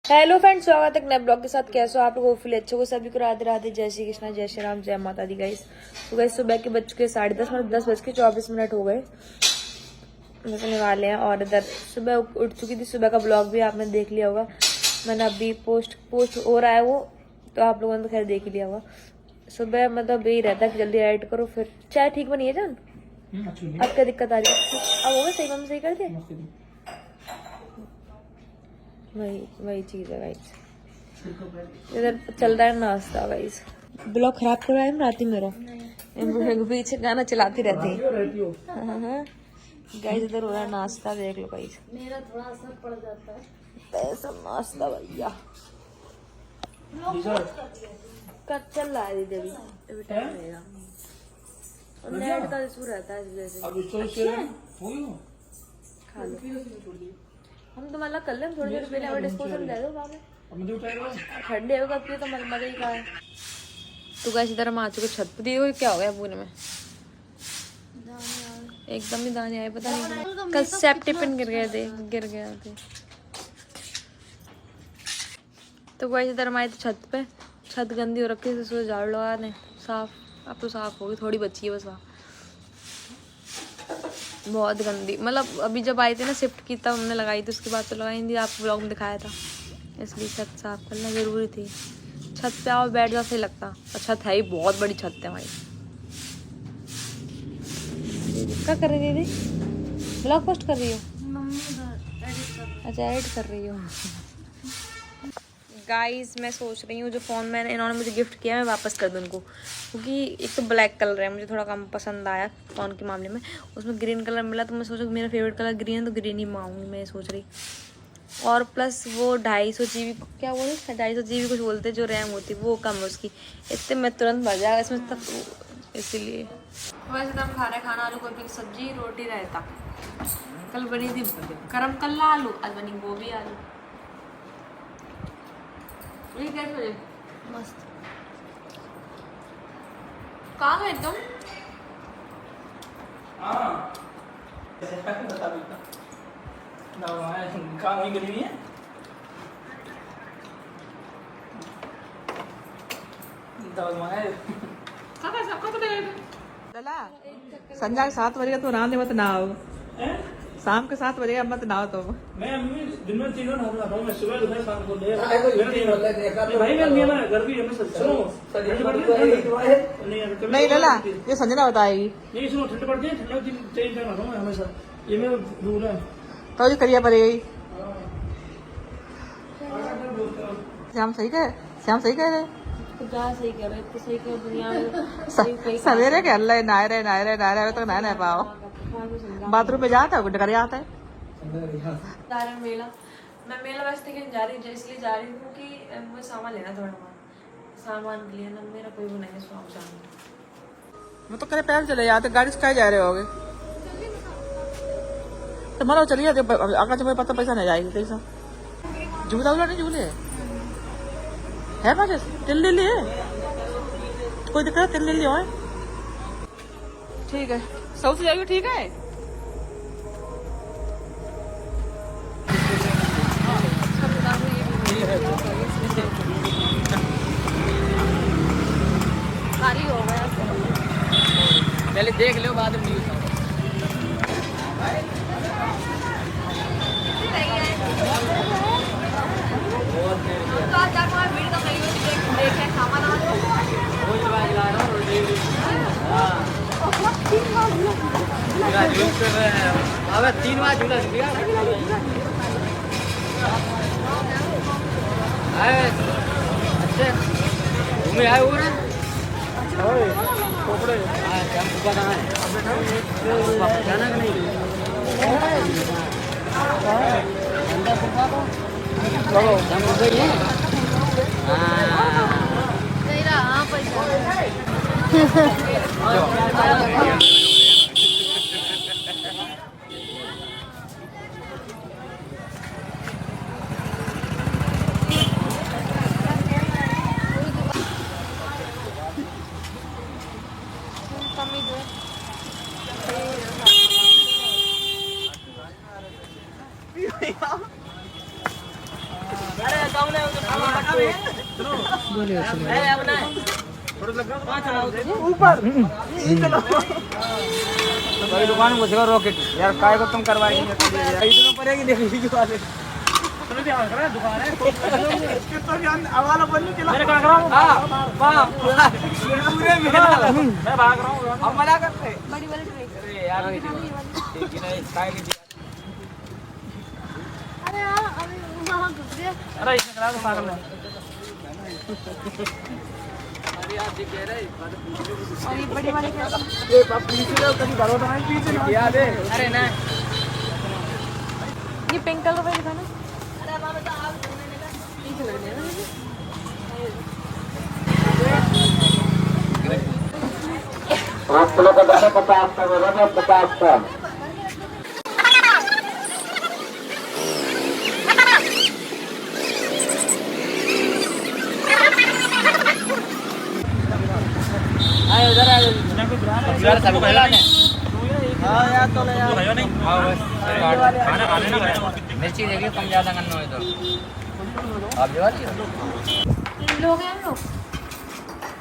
Hello friends, स्वागत है एक नए ब्लॉग के साथ। कैसे हो आप लोग? होपफुली अच्छे हो। सभी को राधे राधे, जय श्री कृष्णा, जय श्री राम, जय माता दी। गाइस तो गाइस सुबह के बज के 10:30 मतलब 10:24 हो गए निकलने वाले हैं। और इधर सुबह उठ चुकी थी। सुबह का ब्लॉग भी आपने देख लिया होगा। मैंने अभी पोस्ट हो रहा है वो, तो आप लोगों ने तो खैर देख ही लिया होगा। सुबह मतलब यही रहता है कि जल्दी एडिट करो। फिर चाय ठीक बनी है जान? अब क्या दिक्कत आ रही है? अब होगा सही? मम्मी सही कर दे। वही चीज है गाइस। इधर चल रहा है नाश्ता गाइस। ब्लॉग खराब कर रहा है रात मेरा। पीछे गाना चलाती रहती है। गाइस इधर हो रहा है नाश्ता, देख लो गाइस। मेरा थोड़ा असर पड़ जाता है। पैसा नाश्ता भैया कब चल रहा है दीदी? अभी टाइम रहेगा। नेट का इशू रहता है इस वजह से। खा लो। हम तो मतलब कर ले थोड़ी देर पहले। और डिस्पोजल दे दो ठंडे होगा पिए तो मजा ही का है। तो गाइस इधर हम आ चुके छत पे। देखो क्या हो गया पूरे में, एकदम ही दाने आए। पता नहीं कल सेप्टिपिन गिर गए थे। तो गाइस इधर हम आए थे छत पे। छत गंदी हो रखी है, सुबह झाड़ू लगा दें साफ। अब तो साफ होगी, थोड़ी बची है बस वहाँ। बहुत गंदी, मतलब अभी जब आई थी ना शिफ्ट की तब हमने लगाई थी, उसके बाद तो लगाई नहीं थी। आपको ब्लॉग में दिखाया था। इसलिए छत साफ करना जरूरी थी। छत पे आओ बैठ जाओ सही लगता। और छत है ही बहुत बड़ी छत है हमारी। क्या कर रही दीदी? ब्लॉग पोस्ट कर रही हो? अच्छा एडिट कर रही हो। गाइस मैं सोच रही हूँ जो फ़ोन मैंने इन्होंने मुझे गिफ्ट किया मैं वापस कर दूँ उनको, क्योंकि एक तो ब्लैक कलर है, मुझे थोड़ा कम पसंद आया फ़ोन के मामले में। उसमें ग्रीन कलर मिला तो मैं सोचा मेरा फेवरेट कलर ग्रीन है तो ग्रीन ही मंगाऊंगी मैं सोच रही। और प्लस वो 250 GB, क्या बोले 250 GB कुछ बोलते जो रैम होती वो कम है उसकी। इतने में तुरंत भर जाएगा इसमें तब, इसीलिए। वैसे तो हम खा रहे खाना आलू गोभी की सब्जी, रोटी रायता। कल बनी थी गरम कल्ला आलू, आज बनी गोभी आलू। ये कैसे मस्त। कहाँ गए तुम? काम ही करी हुई है। संध्या के 7 बजे तो नहाने मत ना आओ। शाम के 7 बजे मत नहाओ तुम। मैं दिन में 3 बार नहाता हूँ। मैं सुबह दोपहर शाम को भाई मैं नियम है घर भी हमें नहीं लला, ये संजना बताएगी। नहीं सुनो, ठंड पड़ती है, ठंड दिन 3 टाइम नहाता हूँ मैं हमेशा। ये मेरा रूल है। तो जो करिए पड़ेगी। श्याम सही कह रहे। क्या सही कह रहे तो सही कह दुनिया में सवेरे के अल्लाह नहाए रहे तो नहा पाओ। बाथरूम में जाता है घर आता है। मेला, मैं मेला वैसे कहीं जा रही इसलिए जा रही हूँ क्योंकि मुझे सामान लेना थोड़ा बहुत। सामान के लिए ना मेरा कोई वो नहीं है शौक जाने। मैं तो करे पैर चले जाते, गाड़ी से कहीं जा रहे होगे तो मानो चलिए जाते। आगे मेरे पास तो पैसा नहीं जाएगी पैसा। झूला नहीं झूले है पास तिल्ली है, कोई दिक्कत तिल्ली हो। ठीक है सौ से जाएगी। ठीक है हो गया पहले देख लो बाद में न्यूज। अब 3 बार झूला झूलिया अच्छे घूमे आए हुए ना कपड़े। जाना कि नहीं ऊपर भाई दुकान में घुसेगा रॉकेट यार, काय को तुम करवा रही है इतना पड़ेगी देखिए की बात है। चलो ध्यान करा दुकान है कितना ध्यान आवाज बंद चला मेरे का करा हां वाह पूरे मेरा मैं भाग रहा हूं हम मना करते बड़ी वाली ट्रेन। अरे यार ठीक है ना काय की अरे यार अभी वहां घुस गया। अरे इसने करा तो पागल है और ये बड़ी वाली क्या ये पीछे लो कभी भरो तो नहीं पीछे ना याद है। अरे ना ये पिंक कलर का दिखाना। अरे बाबा तो आप पीछे लग गए आप लोग का 50 का बराबर 50 का आए उधर आए यार सबको पहला ने हां यार तो यार भाइयों नहीं हां बस खाना खाने ना खाने मिर्ची देखिए कम ज्यादा करना है तो आप जो वाली इन लोग हैं हम लोग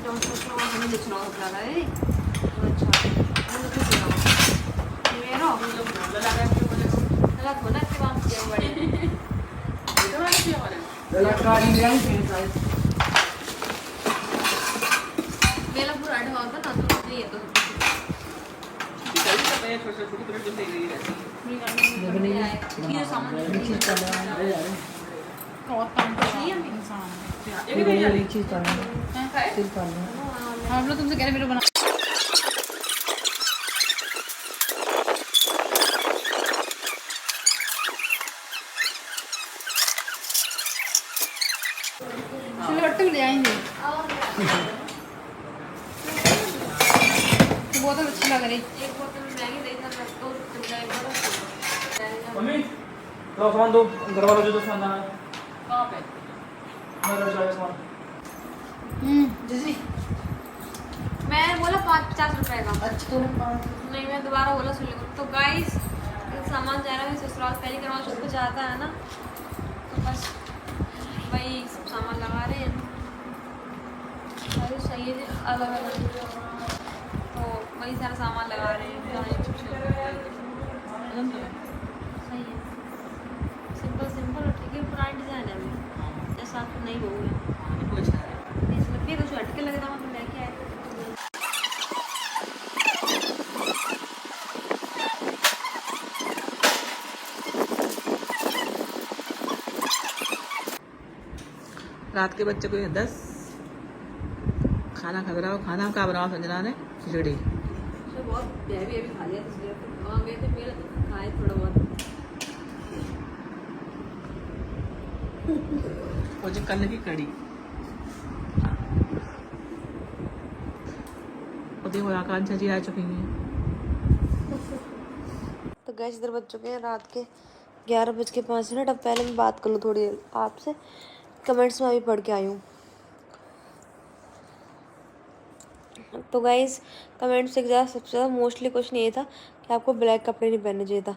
जो सोचो हमें लिखना होगा है। अच्छा हम लोग लिखना है मेरा लगा बोला कि हम क्या बड़े गाड़ी जाएंगे साइज मेला पूरा ढवा था ना तो नहीं है तो ये सामान और काम नहीं है इंसान ये भी एक चीज करना है सिर्फ करना हम लोग तुमसे कह रहे वीडियो बना चलो ले आएंगे बोतल अच्छी लग रही। एक बोतल महंगी देखा मैं तो चिल्लाए बड़ा मम्मी लो सामान दो घर वालों जो सामान है कहाँ पे? मेरा जाए सामान जैसे मैं बोला 50 रुपए का। अच्छा तो नहीं मैं दोबारा बोला सुन लो। तो गाइस सामान जा रहा है ससुराल पहले करवा चौथ को जाता है ना तो बस वही सब सामान लगा रहे हैं। अरे सही है अलग अलग तो वही सारा सामान लगा रहे हैं। सही है सिंपल सिंपल ठीक है। पुरानी डिजाइन है अभी ऐसा नहीं हो गया इसलिए कुछ हटके लग रहा मतलब लेके आए। रात के बच्चे को 10 खाना खा रहा हो। खाना का बनाओ संजना ने खिचड़ी बहुत हैवी खा लिया इसलिए वहाँ गए थे मेरा खाए थोड़ा बहुत। वो जो कल की कड़ी और देखो आकांक्षा जी आ चुकी हैं। तो गैस इधर बज चुके हैं रात के 11:05। अब पहले मैं बात कर लूँ थोड़ी देर आपसे। कमेंट्स में अभी पढ़ के आई हूँ। तो गाइस कमेंट से ज़्यादा सबसे ज़्यादा मोस्टली क्वेश्चन ये था कि आपको ब्लैक कपड़े नहीं पहनने चाहिए था।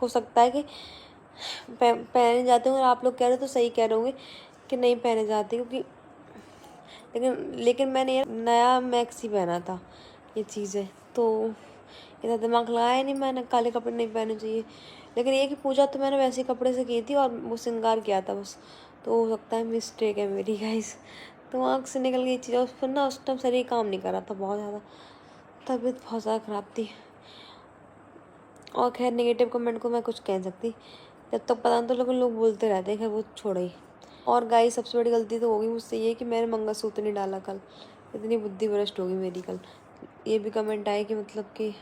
हो सकता है कि पहने जाते होंगे और आप लोग कह रहे हो तो सही कह रहे होंगे कि नहीं पहने जाते क्योंकि लेकिन मैंने नया मैक्सी पहना था ये चीज़ें तो इतना दिमाग लगाया नहीं मैंने काले कपड़े नहीं पहनने चाहिए। लेकिन ये कि पूजा तो मैंने वैसे कपड़े से की थी और वो श्रृंगार किया था बस। तो हो सकता है मिस्टेक है मेरी गाइस। तो आँख से निकल गई चीज़। उस पर ना उस टाइम शरीर काम नहीं कर रहा था बहुत ज़्यादा तबीयत बहुत ज़्यादा ख़राब थी। और खैर नेगेटिव कमेंट को मैं कुछ कह सकती जब तक पता नहीं तो लेकिन लोग बोलते रहते हैं खैर वो छोड़ ही। और गाइस सबसे बड़ी गलती तो होगी मुझसे ये कि मैंने मंगलसूत्र नहीं डाला कल। इतनी बुद्धि भ्रष्ट होगी मेरी कल। ये भी कमेंट आए कि मतलब कि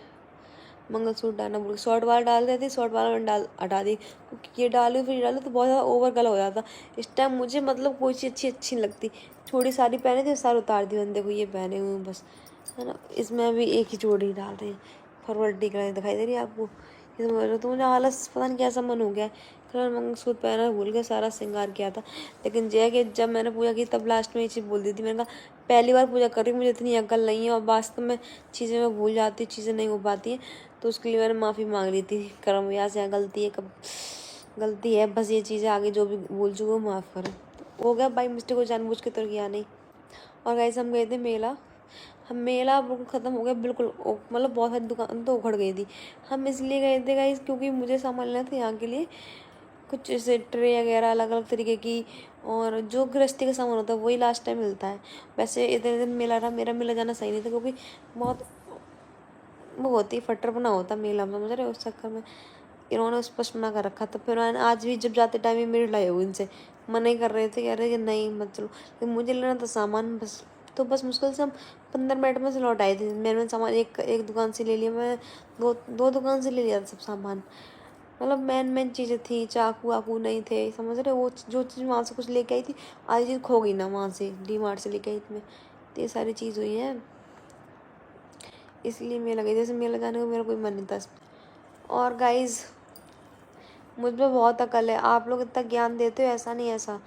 मंगलसूत्र डालना भूल। शॉर्ट वाला डाल देती शॉर्ट वाला मैंने हटा दी क्योंकि ये डालू फिर डालू तो बहुत ज़्यादा ओवर गला हो जाता। इस टाइम मुझे मतलब कोई चीज़ अच्छी नहीं लगती। छोटी साड़ी पहने थी सारी उतार दी मैंने। देखो ये पहने हुए बस है ना। इसमें अभी एक ही चूड़ी डाल रही है फॉरवर्ड कलर दिखाई दे रही है आपको। तो मुझे आलस पता नहीं कैसा मन हो गया है। कल मंगलसूत्र पहना भूल गया सारा श्रृंगार किया था। लेकिन जय कि जब मैंने पूजा की तब लास्ट में ये चीज़ बोल दी थी। मैंने कहा पहली बार पूजा कर रही मुझे इतनी अकल नहीं है और वास्तव में चीज़ें मैं भूल जाती चीज़ें नहीं हो पाती हैं। तो उसके लिए मैंने माफ़ी मांग ली थी कर्म व्यास यहाँ गलती है कब गलती है, बस ये चीज़ें आगे जो भी बोल चुके हो माफ़ करें। हो गया बाई मिस्टेक को, जानबूझ के तो किया नहीं। और गाइस हम गए थे मेला, हम मेला बिल्कुल ख़त्म हो गया, बिल्कुल मतलब बहुत सारी दुकान तो उखड़ गई थी। हम इसलिए गए थे गाइस क्योंकि मुझे सामान लेना था यहाँ के लिए, कुछ जैसे ट्रे वगैरह अलग अलग तरीके की, और जो गृहस्थी का सामान होता है वही लास्ट टाइम मिलता है। वैसे इतने दिन मेला रहा, मेरा मेला जाना सही नहीं था क्योंकि बहुत वो होती फटर बना होता मेला में, समझ रहे हो। उस चक्कर में इन्होंने स्पष्ट मना कर रखा था। फिर मैंने आज भी जब जाते टाइम ही मेरी लड़ाई हुई इनसे, मना ही कर रहे थे, कह रहे कि नहीं मत चलो, लेकिन मुझे लेना था सामान बस। तो बस मुश्किल से हम 15 मिनट में से लौट आए थे। मैंने सामान एक दुकान से ले लिया, मैं दो दुकान से ले लिया था सब सामान। मतलब मेन चीज़ें थी, चाकू वाकू नहीं थे, समझ रहे। वो जो चीज़ वहाँ से कुछ लेके आई थी, आधी चीज़ खो गई ना वहाँ से, DMart से लेके आई थी मैं। तो ये सारी चीज़ हुई है, इसलिए मेला गई। जैसे मेला जाने का मेरा कोई मन नहीं था। और गाइज़ मुझ में बहुत अकल है, आप लोग इतना ज्ञान देते हो ऐसा नहीं, ऐसा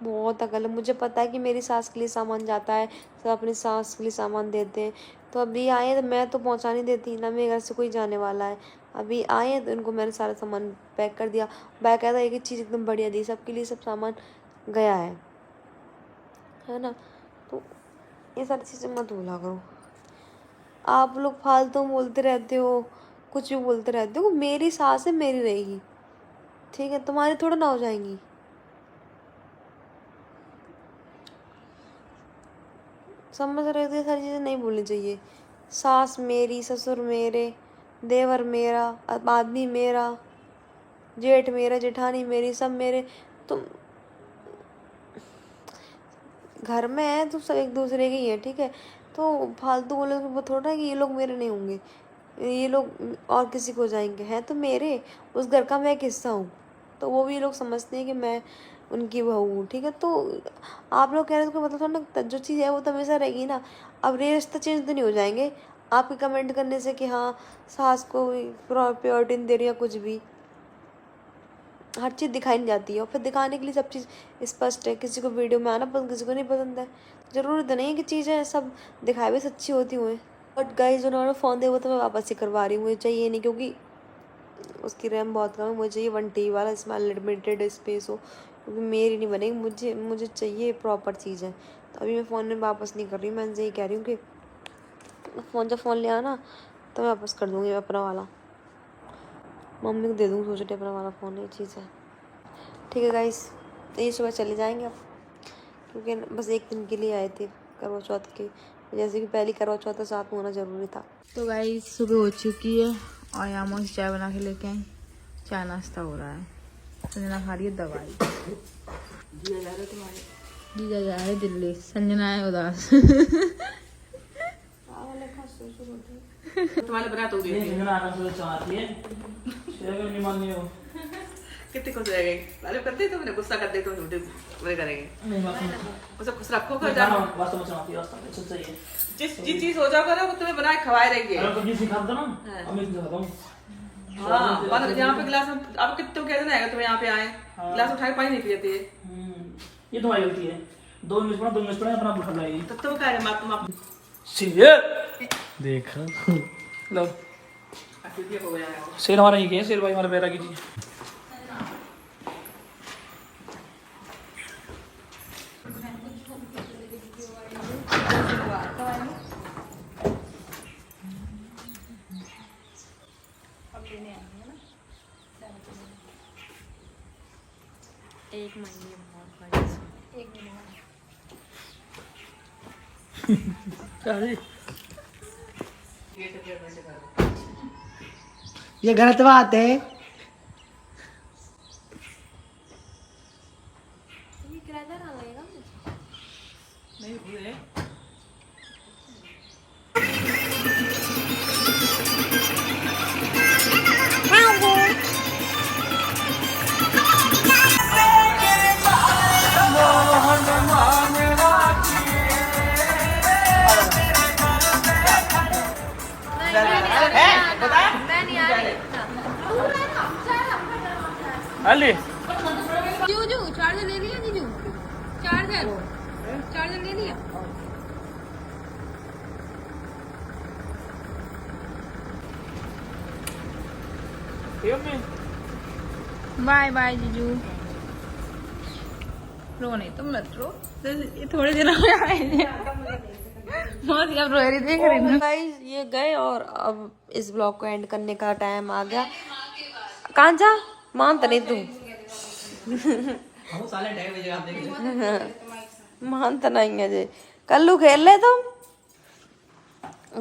बहुत अकल है। मुझे पता है कि मेरी सास के लिए सामान जाता है, सब अपनी सास के लिए सामान देते हैं। तो अभी आए तो मैं तो पहुंचा नहीं देती ना, मेरे घर से कोई जाने वाला है। अभी आए तो इनको मैंने सारा सामान पैक कर दिया, बाकायदा एक एक चीज़ एकदम बढ़िया दी, सबके लिए सब सामान गया है ना। तो ये सारी चीज़ें मत भूला करो। आप लोग फालतू बोलते रहते हो, कुछ भी बोलते रहते हो। मेरी सास है, मेरी रहेगी, ठीक है, तुम्हारी थोड़ा ना हो जाएंगी। समझ रहे हो, ये सारी चीज़ें नहीं बोलनी चाहिए। सास मेरी, ससुर मेरे, देवर मेरा, आदमी मेरा, जेठ मेरा, जेठानी मेरी, सब मेरे। तुम घर में है तो सब एक दूसरे के ही है, ठीक है। तो फालतू बोले तो थोड़ा है कि ये लोग मेरे नहीं होंगे, ये लोग और किसी को जाएंगे, हैं तो मेरे, उस घर का मैं एक हिस्सा हूँ। तो वो भी लोग समझते हैं कि मैं उनकी बहू हूँ, ठीक है। तो आप लोग कह रहे हो मतलब थोड़ा ना, जो चीज़ है वो तो हमेशा रहेगी ना। अब ये रिश्ते चेंज तो नहीं हो जाएंगे आपके कमेंट करने से कि हाँ सास को प्योरिटी नहीं दे रही या कुछ भी। हर चीज़ दिखाई नहीं जाती है, और फिर दिखाने के लिए सब चीज़ स्पष्ट है। किसी को वीडियो में आना पसंद, किसी को नहीं पसंद है। ज़रूरी तो नहीं है कि चीज़ें सब दिखाई भी सच्ची होती हुए। बट गाइस उन्होंने फ़ोन दिया वो तो मैं वापस ही करवा रही हूँ, मुझे चाहिए नहीं, क्योंकि उसकी रैम बहुत कम है। मुझे चाहिए 1 TB वाला, इसमें अनलिमिटेड स्पेस हो, क्योंकि मेरी नहीं बनेगी, मुझे चाहिए प्रॉपर चीज़ है। तो अभी मैं फ़ोन में वापस नहीं कर रही, मैं इनसे यही कह रही हूँ कि जब फ़ोन ले आना तो मैं वापस कर दूँगी अपना वाला, मम्मी को दे दूँगी, सोचते अपना वाला फ़ोन, ये चीज़ है, ठीक है गाइस। तो ये सुबह चले जाएंगे अब, क्योंकि बस एक दिन के लिए आए थे करवा चौथ के, जैसे कि पहली करवा चौथ के साथ होना ज़रूरी था। तो गाइस सुबह हो चुकी है और यहाँ मम्मी चाय बना के लेके आई, चाय नाश्ता हो रहा है। संजना खा रही है दवाई, जीजा जा रहे दिल्ली, संजना है उदास। तुम्हारे बना तो कितनी खुश रह गई, अरे करते तुमने गुस्सा कर दे तो झूठे वो करेंगे, उसे खुश रखो कर जानो। जिस चीज हो जाओ करो वो तुम्हें बना के खवाए रहेंगे। हाँ मतलब यहाँ पे गिलास में अब कितने कहते ना तुम्हें यहाँ पे आए गिलास उठा के पानी नहीं पिए, ये तुम्हारी गलती है। 2 मिनट पड़ा अपना बुखा लाएगी तो तुम कह रहे तुम देखा लो शेर हमारा ही गया, शेर भाई हमारा पैरा कीजिए। एक महीने बहुत बड़ी, एक महीने ये गलत बात है। किराएदार आ लगेगा नहीं भूले मैं नहीं आ रही। अली जीजू चार्जर ले लिया, जीजू चार्जर ले लिया। बाय बाय जीजू। रो नहीं, तुम मत रो, ये थोड़े दिन हो आए बहुत रो रही देख रही ना। गाइस ये गए और अब इस ब्लॉग को एंड करने का टाइम आ गया। कहाँ जा मानता नहीं तू मानता नहीं है जी। कल्लू खेल ले तुम।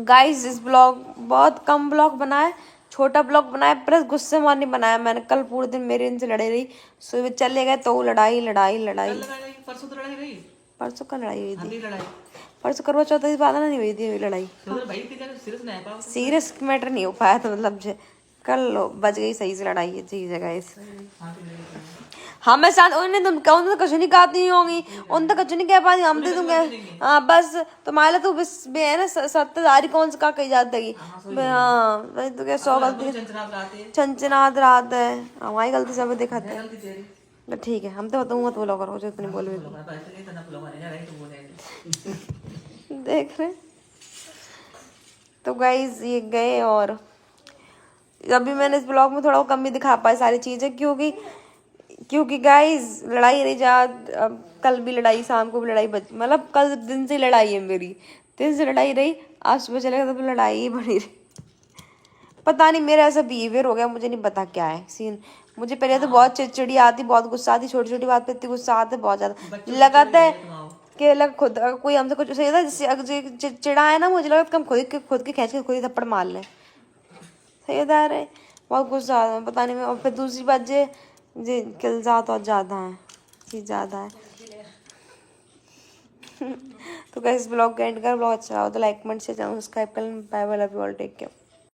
गाइस इस ब्लॉग बहुत कम ब्लॉग बनाए, छोटा ब्लॉग बनाया, प्लस गुस्से में नहीं बनाया मैंने। कल पूरे दिन मेरे इनसे लड़े रही, सुबह चले गए तो लड़ाई लड़ाई लड़ाई। परसों तो लड़ाई रही, परसों का लड़ाई हुई थी, लड़ाई परसों करवा चौथ की बात नहीं हुई थी लड़ाई। सीरियस मैटर नहीं हो पाया था, मतलब कल बच गई सही से लड़ाई। ये चीज है गाइस। हाँ मैं साथ उन्हें तुम कौन तो कुछ नहीं कहती होंगी, उन तो कुछ नहीं कह पाती, हम तो तुम हाँ बस तुम्हारे तो बस बे है ना सत्ताधारी कौन सा का कही जाता है। हाँ वही तो क्या 100 गलती छंचनाद रात है, हमारी गलती सब दिखाते हैं। ठीक है हम तो बताऊँ मत बोलो करो जो इतनी बोल देख रहे। तो गाइज ये गए और अभी मैंने इस ब्लॉग में थोड़ा कम ही दिखा पाई सारी चीजें, क्योंकि गाइज लड़ाई रही जा। कल भी लड़ाई, शाम को भी लड़ाई, मतलब कल दिन से लड़ाई है मेरी, दिन से लड़ाई रही, आज सुबह चले गए तो लड़ाई ही बनी रही। पता नहीं मेरा ऐसा बिहेवियर हो गया, मुझे नहीं पता क्या है सीन। मुझे पहले तो बहुत चिड़चिड़ी आती, बहुत गुस्सा आती, छोटी छोटी बात पे इतनी गुस्सा आती बहुत ज्यादा। लगाता है कि लग खुद कोई हमसे कुछ सही होता चिड़ा है ना, मुझे लगता है हम खुद के खींच के खुद ही थप्पड़ मार लें। सही होता है, बहुत गुस्सा आता है पता नहीं मैं। और फिर दूसरी बात जे खिलजात और ज़्यादा है, चीज़ ज़्यादा है। तो गाइस ब्लॉग का एंड कर, ब्लॉग अच्छा हो तो लाइक कमेंट शेयर सब्सक्राइब कर। Bye bye, love you all, take care.